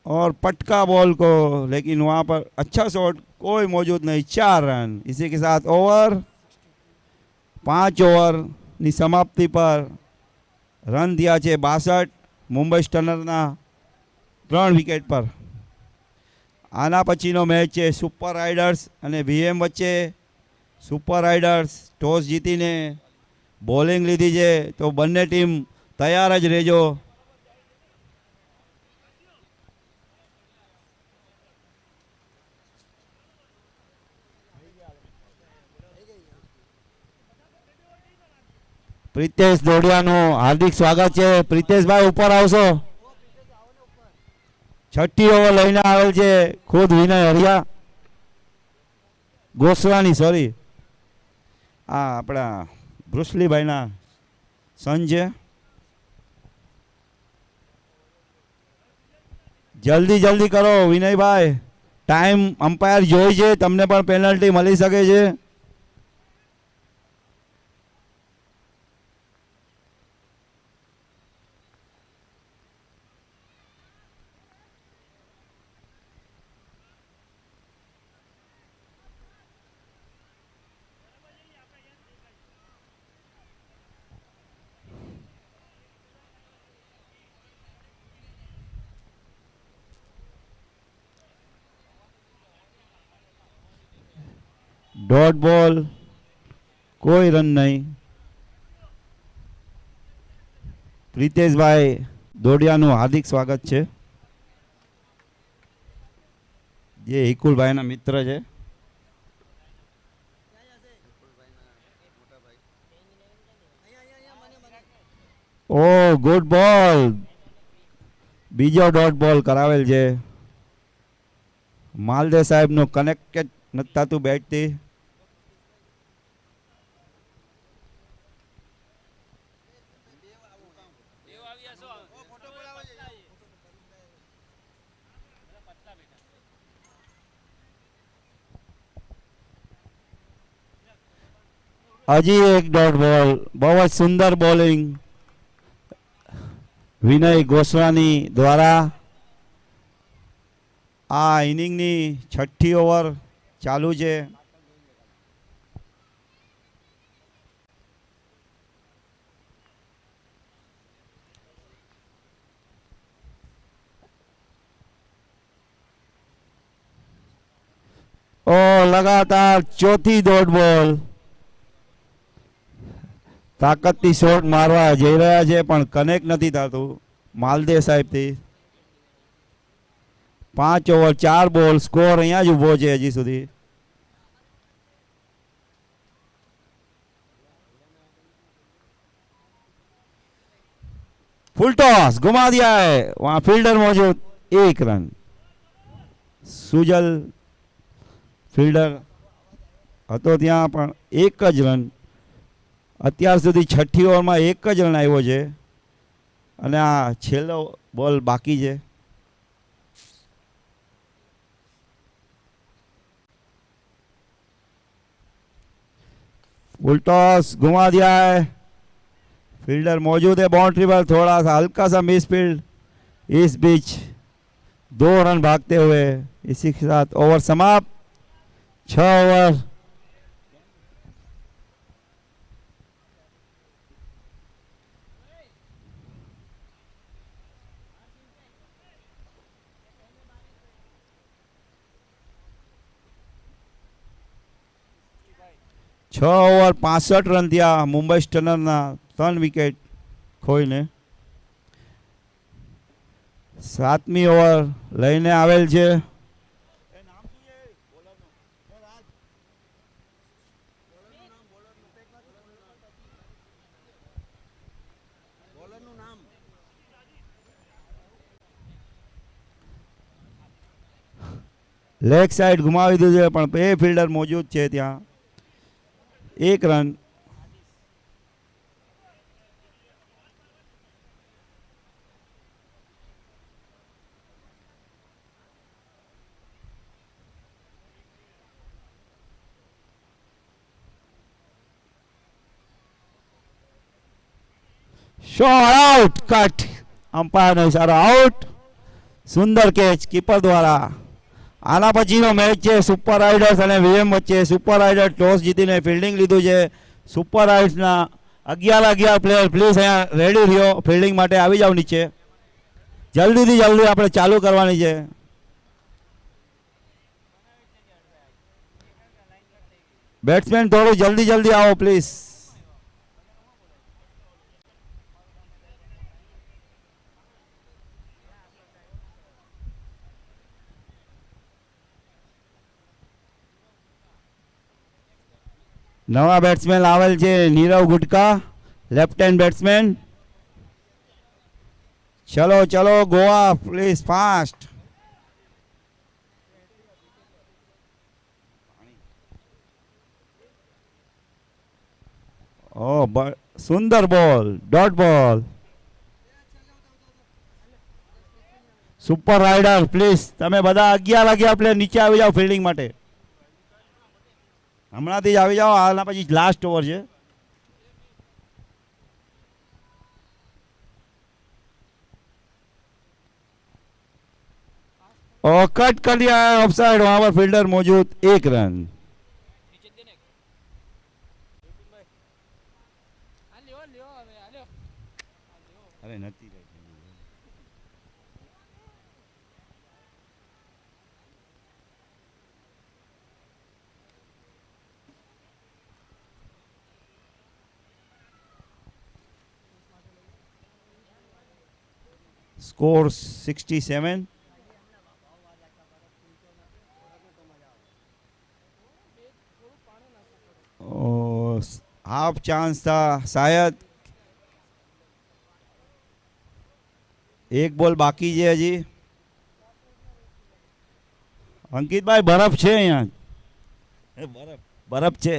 और पटका बॉल को, लेकिन वहाँ पर अच्छा शॉट कोई मौजूद नहीं. 4 रन. इसी के साथ ओवर 5 ओवर ની સમાપ્તિ પર રન દિયા છે 62 મુંબઈ સ્ટનરના 3 વિકેટ પર. આના પછીનો મેચ છે સુપર રાઇડર્સ અને વીએમ વચ્ચે. સુપર રાઇડર્સ ટોસ જીતીને બોલિંગ લીધી છે તો બંને ટીમ તૈયાર જ રહેજો. પ્રિતેશ દોડિયાનું હાર્દિક સ્વાગત છે. પ્રિતેશભાઈ ઉપર આવશો. 6ઠ્ઠી ઓવર લઈને આવેલ છે ખુદ વિનય હરિયા ગોસરાની, સોરી આ આપણા બ્રુસલીભાઈના સન છે. જલ્દી જલ્દી કરો વિનયભાઈ. ટાઈમ અમ્પાયર જોઈ છે, તમને પણ પેનલ્ટી મળી શકે છે. ડોટ બોલ, કોઈ રન નહીં. પ્રિતેશભાઈ દોડિયાનું હાર્દિક સ્વાગત છે, જે હિકુલભાઈના મિત્ર છે. ઓ ગુડ બોલ, બીજો ડોટ બોલ કરાવેલ છે. માલદે સાહેબનું કનેક્ટેડ નથી થતું બેટથી. હજી એક ડોટ બોલ, બહુ જ સુંદર બોલિંગ વિનય ગોસ્વામી દ્વારા. આ ઇનિંગની 6ઠ્ઠી ઓવર ચાલુ છે. ઓ લગાતાર ચોથી ડોટ બોલ. તાકાતથી શોટ મારવા જઈ રહ્યા છે પણ કનેક્ટ નથી થતું માલદે સાહેબથી. 5 ઓવર 4 બોલ, સ્કોર અહીંયા જ ઊભો છે હજી સુધી. फुल टॉस घुमा दिया है, वहां फील्डर मौजूद, 1 रन. સુજલ ફિલ્ડર હતો ત્યાં પણ 1 જ રન. અત્યાર સુધી 6ઠ્ઠી ઓવરમાં 1 જ રન આવ્યો છે અને આ છેલ્લો બોલ બાકી છે. फुल टॉस घुमा दिया है, फील्डर मौजूद है बाउंड्री पर. थोड़ा सा हल्का सा मिस फील्ड. इस बीच 2 रन भागते हुए इसी के साथ ओवर समाप्त. 6 ओवर. છ ઓવર 65 રન થયા. મુંબઈ સ્ટનરના 3 વિકેટ ખોઈને 7મી ઓવર લઈને આવેલ છે. લેગ સાઈડ ઘુમાવી દીધું છે પણ 2 ફિલ્ડર મોજૂદ છે ત્યાં. 1 રન. Shot out, cut. અમ્પાયરનો ઇશારો, આઉટ. સુંદર કેચ કીપર દ્વારા. આના પછીનો મેચ છે સુપર રાઇડર્સ અને વીએમ વચ્ચે. સુપર રાઇડર ટોસ જીતીને ફિલ્ડિંગ લીધું છે. સુપર રાઇડર્સના 11 પ્લેયર પ્લીઝ અહીંયા રેડી રહ્યો ફિલ્ડિંગ માટે. આવી જાઓ નીચે, જલ્દીથી જલ્દી આપણે ચાલુ કરવાની છે. બેટ્સમેન થોડું જલ્દી જલ્દી આવો પ્લીઝ. નવા બેટ્સમેન આવેલ છે નીરવ ગુટકા, લેફ્ટ હેન્ડ બેટ્સમેન. ચલો ચલો ગોવા પ્લીઝ ફાસ્ટ. ઓ સુંદર બોલ, ડોટ બોલ. સુપર રાઇડર પ્લીઝ તમે બધા 11 પ્લેયર નીચે આવી જાઓ ફિલ્ડિંગ માટે. હમણાંથી જ આવી જાઓ, આના પછી લાસ્ટ ઓવર છે. और कट कर दिया है ऑफ साइड, वहां पर फील्डर मौजूद, 1 रन. अरे नहीं સ્કોર 67. हाफ चांस था शायद. एक बॉल बाकी है हजी. अंकित भाई बरफ છે અહીંયા. બરફ છે.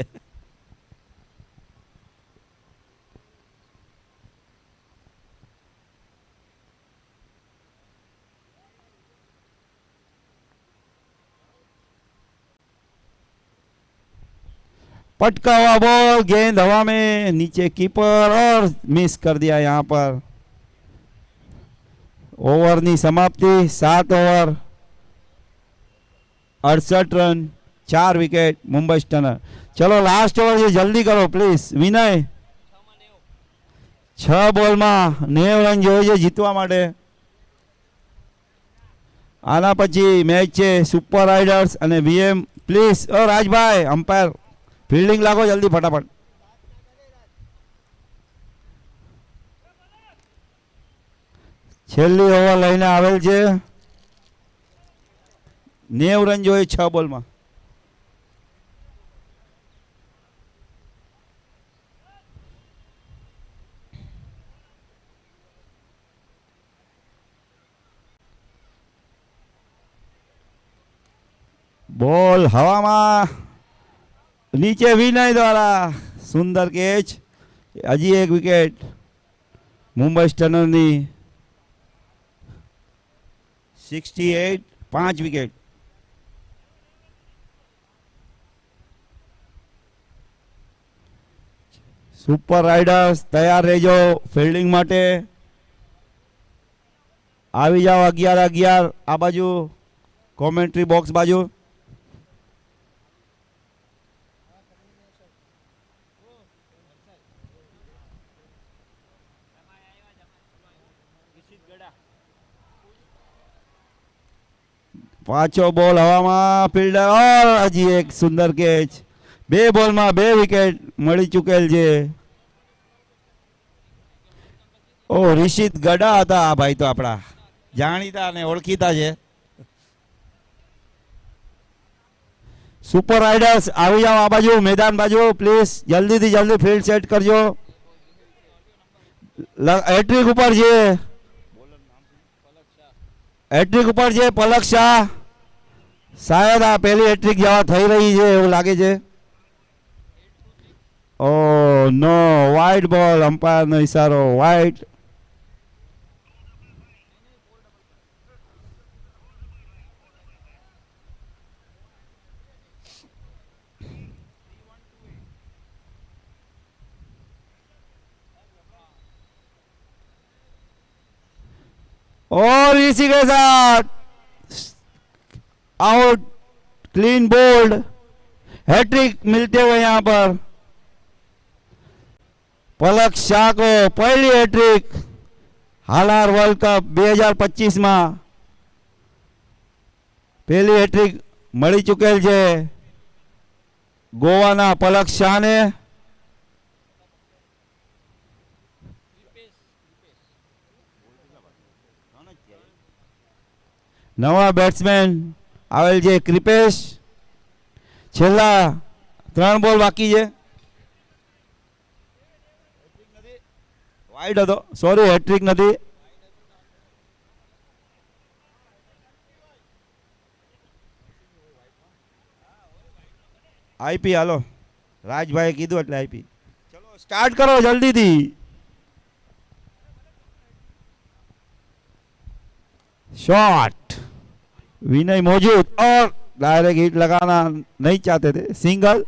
पटका हुआ बॉल, गेंद हवा में, नीचे कीपर और मिस कर दिया. यहाँ पर ओवर ની સમાપ્તિ. 7 ઓવર 68 રન, 4 વિકેટ મુંબઈ સ્ટનર. ચલો લાસ્ટ ઓવર છે, જલ્દી કરો પ્લીઝ. વિનય 6 બોલમાં 90 રન જોઈએ છે જીતવા માટે. આના પછી મેચ છે સુપર રાઇડર્સ અને VM. Please Rajbhai umpire fielding લાગો જલ્દી ફટાફટ. છેલ્લી ઓવર લઈને આવેલ છે. 90 રન જોઈએ 6 બોલમાં. બોલ હવામાં, નીચે વિનય દ્વારા સુંદર કેચ. હજી એક વિકેટ મુંબઈ સ્ટનરની. 68, 5 વિકેટ. સુપર રાઇડર્સ તૈયાર રહેજો ફિલ્ડિંગ માટે. આવી જાઓ 11-11 આ બાજુ કોમેન્ટ્રી બોક્સ બાજુ. પાછો બોલ હવામાં, ફિલ્ડર ઓર હજી એક સુંદર કેચ. 2 બોલમાં 2 વિકેટ મળી ચૂકેલ છે. ઓ રિશિત ગડા હતા આ ભાઈ, તો આપણા જાણીતા અને ઓળખીતા છે. સુપર રાઇડર્સ આવી જાઓ આ બાજુ મેદાન બાજુ પ્લીઝ. જલ્દીથી જલ્દી ફિલ્ડ સેટ કરજો. હેટ્રિક ઉપર છે, હેટ્રિક ઉપર છે પલક શાહ. શાયદ આ પહેલી હેટ્રિક જવા થઈ રહી છે એવું લાગે છે. ઓ નો, વાઇડ બોલ. અમ્પાયરનો ઇશારો વાઇડ. और इसी के साथ आउट, क्लीन बोल्ड, हैट्रिक मिलते हुए यहाँ पर पलक शाह को पहली हैट्रिक हालार वर्ल्ड कप 2025 में पहली हैट्रिक मળી ચૂકેલ છે ગોવાના પલક શાહને. નવા બેટ્સમેન આવેલ છે ક્રિપેશ. છેલ્લા 3 બોલ બાકી છે. વાઇડ હતો, સોરી હેટ્રિક નથી. આઈપી હાલો, રાજભાઈએ કીધું એટલે આઈપી. ચલો સ્ટાર્ટ કરો જલ્દીથી. शॉट, विनय मौजूद और डायरेक्ट हिट लगाना नहीं चाहते थे, सिंगल.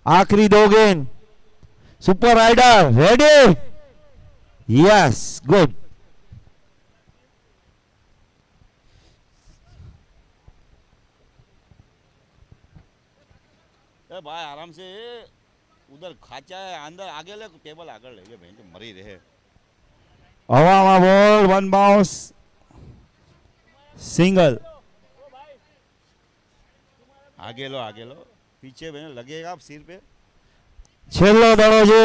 आखिरी 2 गेंद. Super raider ready, yes good. भाई आराम से उधर खाचा है अंदर, आगे ले टेबल आगे ले भाई तो मरी रहे. हवा बॉल, 1 बाउंस, सिंगल. आगे लो पीछे लगेगा सिर पे. છેલ્લો દડો છે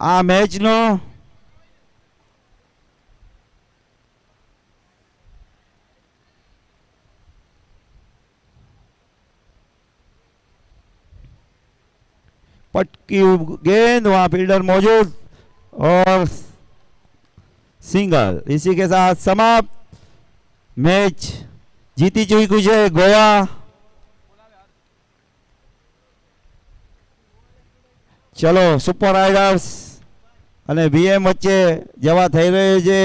આ મેચ નો. पटकी गेंद, वहाँ फील्डर मौजूद और सिंगल। इसी के साथ समाप्त। मैच जीती चुकी है गोवा। चलो સુપર રાઇડર્સ અને વીએમ વચ્ચે જવા થઈ રહ્યો છે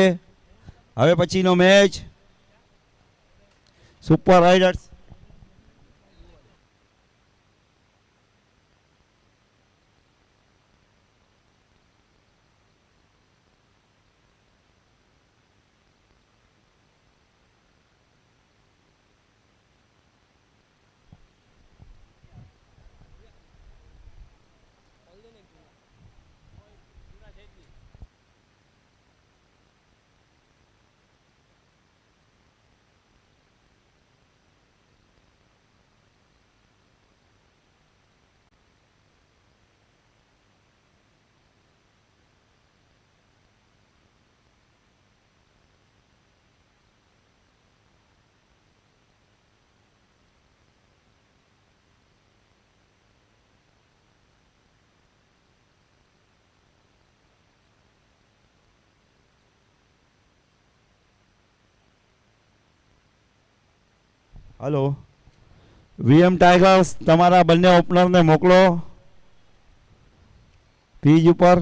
હવે પછીનો match super riders hello VM tigers તમારા બંને ઓપનરને મોકલો પીચ ઉપર।